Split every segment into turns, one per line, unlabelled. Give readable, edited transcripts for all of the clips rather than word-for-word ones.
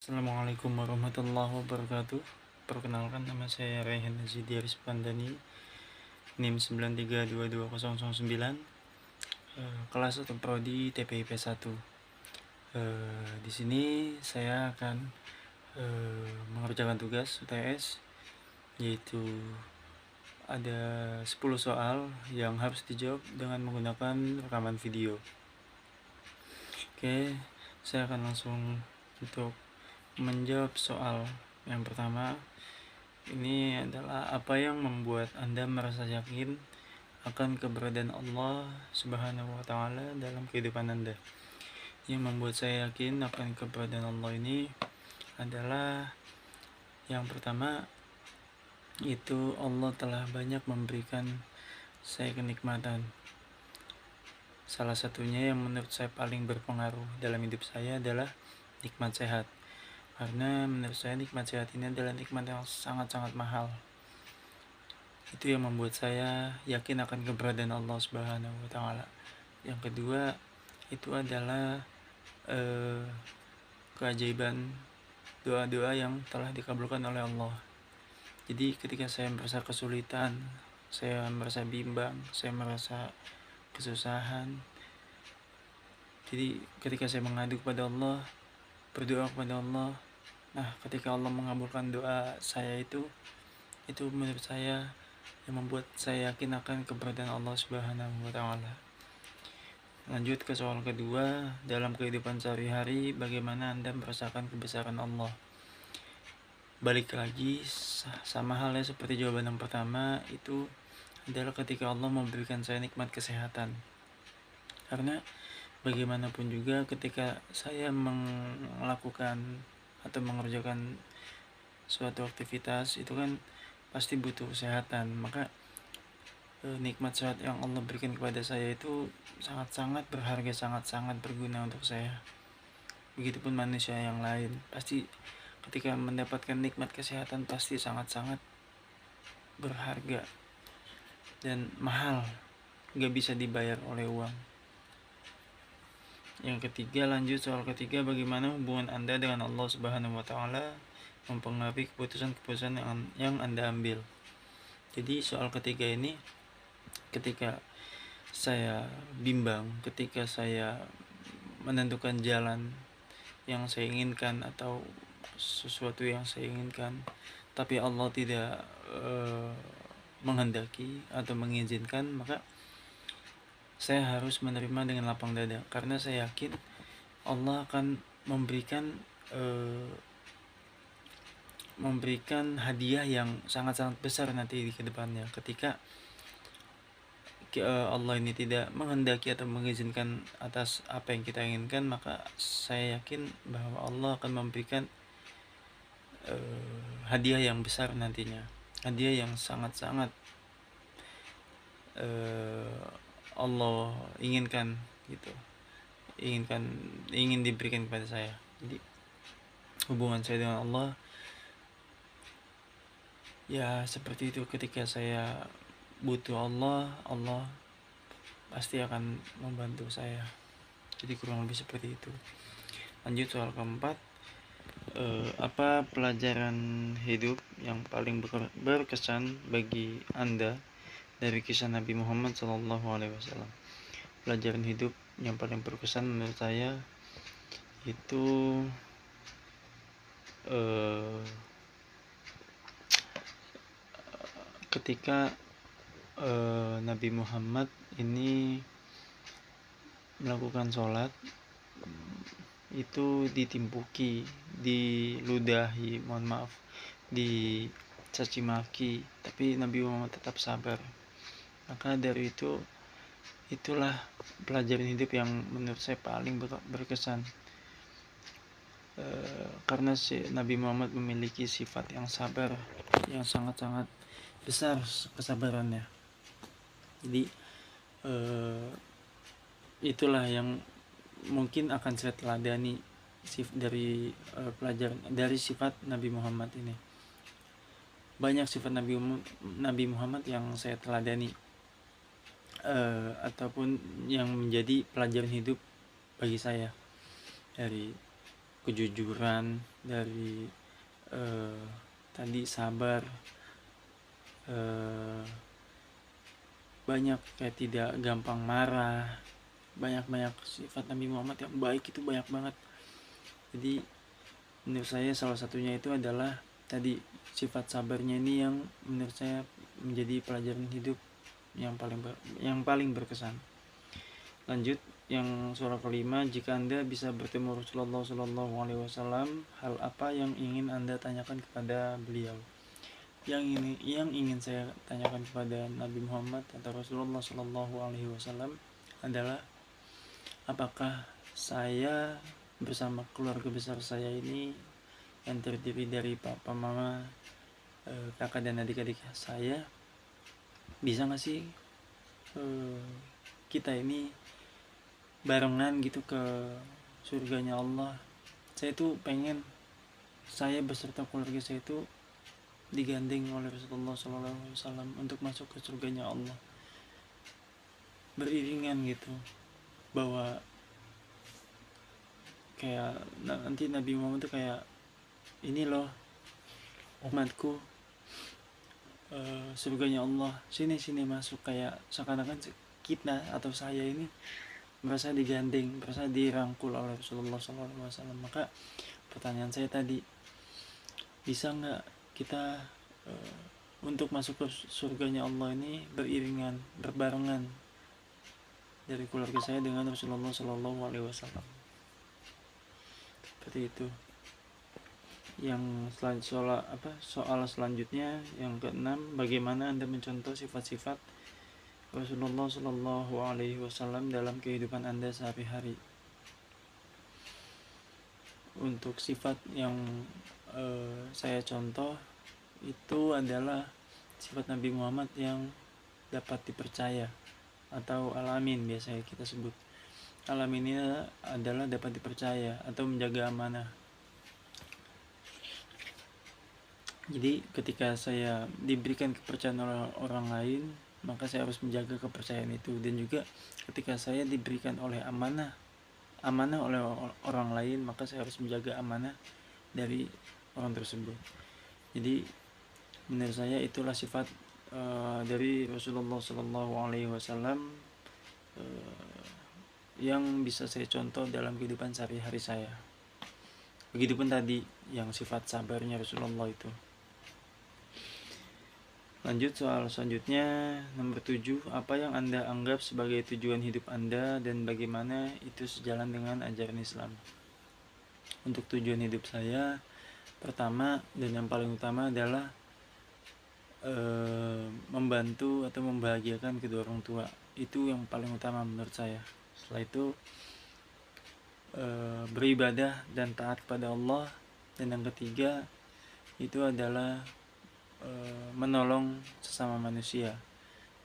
Assalamualaikum warahmatullahi wabarakatuh. Perkenalkan, nama saya Raihan Azidi Aris Pandani, NIM 932209, kelas 1 Prodi TPIP 1. Di sini saya akan mengerjakan tugas UTS, yaitu ada 10 soal yang harus dijawab dengan menggunakan rekaman video. Oke, saya akan langsung untuk menjawab soal yang pertama. Ini adalah apa yang membuat Anda merasa yakin akan keberadaan Allah Subhanahu wa Ta'ala dalam kehidupan Anda. Yang membuat saya yakin akan keberadaan Allah ini adalah yang pertama, itu Allah telah banyak memberikan saya kenikmatan. Salah satunya yang menurut saya paling berpengaruh dalam hidup saya adalah nikmat sehat. Karena menurut saya nikmat sehat ini adalah nikmat yang sangat-sangat mahal. Itu yang membuat saya yakin akan keberadaan Allah Subhanahu wa Ta'ala. Yang kedua, itu adalah keajaiban doa-doa yang telah dikabulkan oleh Allah. Jadi ketika saya merasa kesulitan, saya merasa bimbang, saya merasa kesusahan, jadi ketika saya mengadu kepada Allah, berdoa kepada Allah, nah ketika Allah mengabulkan doa saya itu menurut saya yang membuat saya yakin akan keberadaan Allah Subhanahu wa Ta'ala. Lanjut ke soal kedua, dalam kehidupan sehari-hari bagaimana Anda merasakan kebesaran Allah? Balik lagi, sama halnya seperti jawaban yang pertama, itu adalah ketika Allah memberikan saya nikmat kesehatan. Karena bagaimanapun juga ketika saya melakukan atau mengerjakan suatu aktivitas itu kan pasti butuh kesehatan. Maka nikmat sehat yang Allah berikan kepada saya itu sangat-sangat berharga, sangat-sangat berguna untuk saya. Begitupun manusia yang lain, pasti ketika mendapatkan nikmat kesehatan pasti sangat-sangat berharga dan mahal, gak bisa dibayar oleh uang. Yang ketiga, lanjut soal ketiga, bagaimana hubungan Anda dengan Allah Subhanahu wa Ta'ala mempengaruhi keputusan-keputusan yang Anda ambil. Jadi soal ketiga ini, ketika saya bimbang, ketika saya menentukan jalan yang saya inginkan atau sesuatu yang saya inginkan, tapi Allah tidak menghendaki atau mengizinkan, maka saya harus menerima dengan lapang dada, karena saya yakin Allah akan memberikan hadiah yang sangat-sangat besar nanti di kedepannya. Ketika Allah ini tidak menghendaki atau mengizinkan atas apa yang kita inginkan, maka saya yakin bahwa Allah akan memberikan hadiah yang besar nantinya, hadiah yang sangat-sangat Allah inginkan gitu, ingin diberikan kepada saya. Jadi hubungan saya dengan Allah ya seperti itu, ketika saya butuh Allah pasti akan membantu saya. Jadi kurang lebih seperti itu. Lanjut soal keempat, apa pelajaran hidup yang paling berkesan bagi Anda dari kisah Nabi Muhammad SAW? Pelajaran hidup yang paling berkesan menurut saya itu ketika Nabi Muhammad ini melakukan sholat, itu ditimpuki, diludahi, dicaci maki, tapi Nabi Muhammad tetap sabar. Maka dari itulah pelajaran hidup yang menurut saya paling berkesan, karena Nabi Muhammad memiliki sifat yang sabar, yang sangat-sangat besar kesabarannya. Jadi itulah yang mungkin akan saya teladani dari pelajaran dari sifat Nabi Muhammad ini. Banyak sifat Nabi Muhammad yang saya teladani ataupun yang menjadi pelajaran hidup bagi saya, dari kejujuran, dari tadi sabar, banyak kayak tidak gampang marah, banyak sifat Nabi Muhammad yang baik itu banyak banget. Jadi menurut saya salah satunya itu adalah tadi sifat sabarnya ini yang menurut saya menjadi pelajaran hidup yang paling berkesan. Lanjut yang surah kelima, jika Anda bisa bertemu Rasulullah SAW, hal apa yang ingin Anda tanyakan kepada beliau? Yang ingin saya tanyakan kepada Nabi Muhammad atau Rasulullah SAW adalah apakah saya bersama keluarga besar saya ini yang terdiri dari papa, mama, kakak dan adik-adik saya, bisa gak sih kita ini barengan gitu ke surganya Allah. Saya tuh pengen saya beserta keluarga saya itu digandeng oleh Rasulullah SAW untuk masuk ke surganya Allah, beriringan gitu, bahwa kayak nanti Nabi Muhammad tuh kayak ini loh umatku, surganya Allah, sini masuk, kayak seakan-akan kita atau saya ini merasa digandeng, merasa dirangkul oleh Rasulullah SAW. Maka pertanyaan saya tadi, bisa nggak kita untuk masuk ke surganya Allah ini beriringan, berbarengan dari keluarga saya dengan Rasulullah SAW. Seperti itu. Yang soal selanjutnya yang keenam, bagaimana Anda mencontoh sifat-sifat Rasulullah SAW dalam kehidupan Anda sehari-hari. Untuk sifat yang saya contoh itu adalah sifat Nabi Muhammad yang dapat dipercaya, atau al-amin biasanya kita sebut. Al-amin ini adalah dapat dipercaya atau menjaga amanah. Jadi ketika saya diberikan kepercayaan oleh orang lain, maka saya harus menjaga kepercayaan itu. Dan juga ketika saya diberikan oleh amanah oleh orang lain, maka saya harus menjaga amanah dari orang tersebut. Jadi menurut saya itulah sifat dari Rasulullah SAW yang bisa saya contoh dalam kehidupan sehari-hari saya. Begitupun tadi yang sifat sabarnya Rasulullah itu. Lanjut soal selanjutnya, nomor 7, apa yang Anda anggap sebagai tujuan hidup Anda dan bagaimana itu sejalan dengan ajaran Islam? Untuk tujuan hidup saya, pertama dan yang paling utama adalah membantu atau membahagiakan kedua orang tua. Itu yang paling utama menurut saya. Setelah itu beribadah dan taat kepada Allah. Dan yang ketiga itu adalah menolong sesama manusia.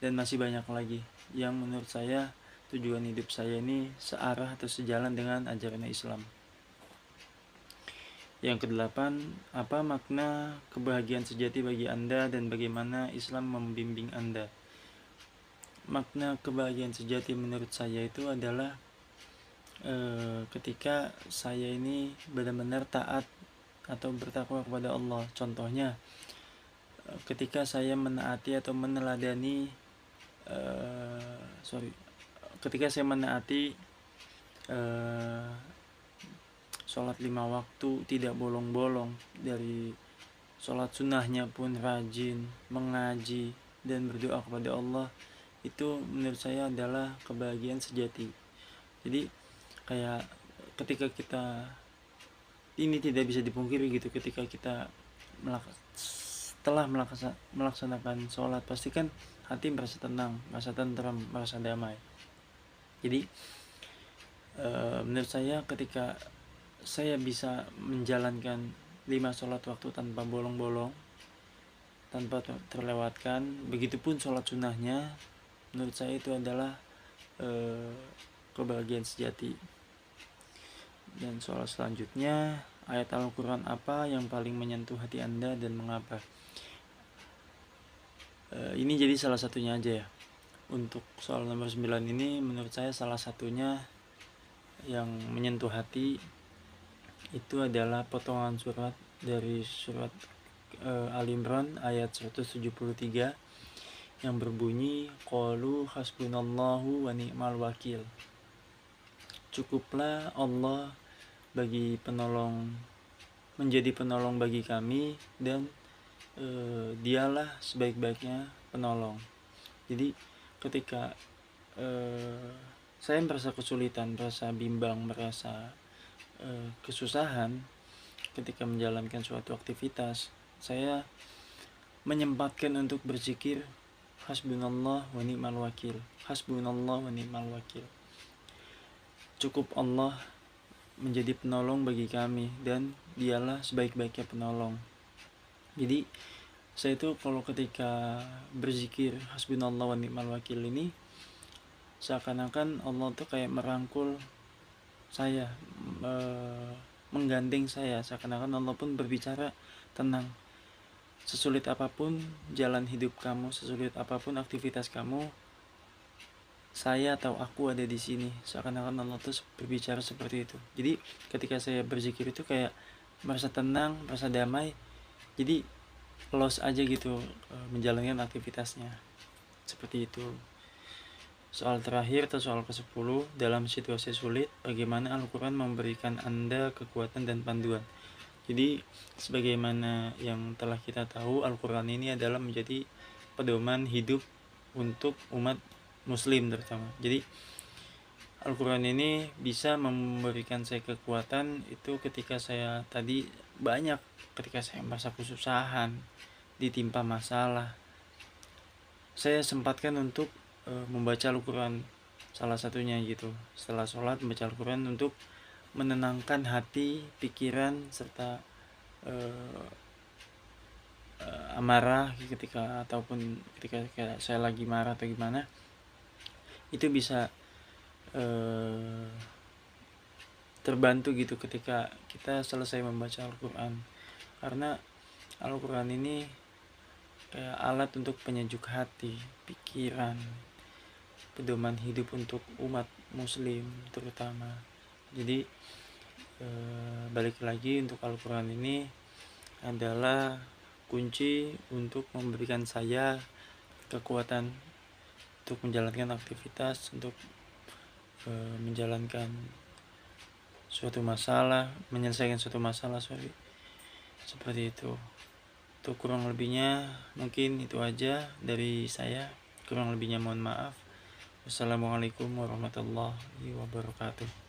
Dan masih banyak lagi yang menurut saya tujuan hidup saya ini searah atau sejalan dengan ajaran Islam. Yang kedelapan, apa makna kebahagiaan sejati bagi Anda dan bagaimana Islam membimbing Anda? Makna kebahagiaan sejati menurut saya itu adalah ketika saya ini benar-benar taat atau bertakwa kepada Allah. Contohnya, ketika saya menaati atau meneladani ketika saya menaati sholat 5 waktu tidak bolong-bolong, dari sholat sunnahnya pun rajin, mengaji dan berdoa kepada Allah, itu menurut saya adalah kebahagiaan sejati. Jadi kayak ketika kita ini tidak bisa dipungkiri gitu, ketika kita setelah melaksanakan sholat, pasti kan hati merasa tenang, merasa tentram, merasa damai. Jadi menurut saya ketika saya bisa menjalankan 5 sholat waktu tanpa bolong-bolong, tanpa terlewatkan, begitupun sholat sunnahnya, menurut saya itu adalah kebahagiaan sejati. Dan soal selanjutnya, ayat Al-Quran apa yang paling menyentuh hati Anda dan mengapa? Ini jadi salah satunya aja ya. Untuk soal nomor 9 ini menurut saya salah satunya yang menyentuh hati itu adalah potongan surat dari surat Al-Imran ayat 173 yang berbunyi qalu hasbunallahu wa ni'mal wakil. Cukuplah Allah menjadi penolong bagi kami, dan dialah sebaik-baiknya penolong. Jadi ketika saya merasa kesulitan, merasa bimbang, merasa kesusahan ketika menjalankan suatu aktivitas, saya menyempatkan untuk berzikir hasbunallah wa ni'mal wakil, hasbunallah wa ni'mal wakil. Cukup Allah menjadi penolong bagi kami, dan dialah sebaik-baiknya penolong. Jadi saya itu kalau ketika berzikir hasbunallah wa ni'mal wakil ini, seakan-akan Allah tuh kayak merangkul saya, menggandeng saya, seakan-akan Allah pun berbicara, tenang, sesulit apapun jalan hidup kamu, sesulit apapun aktivitas kamu, saya atau aku ada di sini. Seakan-akan Allah tuh berbicara seperti itu. Jadi ketika saya berzikir itu kayak merasa tenang, merasa damai, jadi los aja gitu menjalankan aktivitasnya. Seperti itu. Soal terakhir atau soal ke-10, dalam situasi sulit, bagaimana Al-Quran memberikan Anda kekuatan dan panduan. Jadi sebagaimana yang telah kita tahu, Al-Quran ini adalah menjadi pedoman hidup untuk umat muslim terutama. Jadi Al-Quran ini bisa memberikan saya kekuatan itu ketika saya ketika saya merasa kesusahan, ditimpa masalah, saya sempatkan untuk membaca Al-Quran, salah satunya gitu. Setelah sholat membaca Al-Quran untuk menenangkan hati, pikiran, serta amarah ketika saya lagi marah atau gimana, itu bisa terbantu gitu ketika kita selesai membaca Al-Quran. Karena Al-Quran ini kayak alat untuk penyejuk hati, pikiran, pedoman hidup untuk umat muslim terutama. Jadi balik lagi, untuk Al-Quran ini adalah kunci untuk memberikan saya kekuatan untuk menjalankan aktivitas, untuk menyelesaikan suatu masalah, seperti itu. Untuk kurang lebihnya mungkin itu aja dari saya. Kurang lebihnya mohon maaf. Wassalamualaikum warahmatullahi wabarakatuh.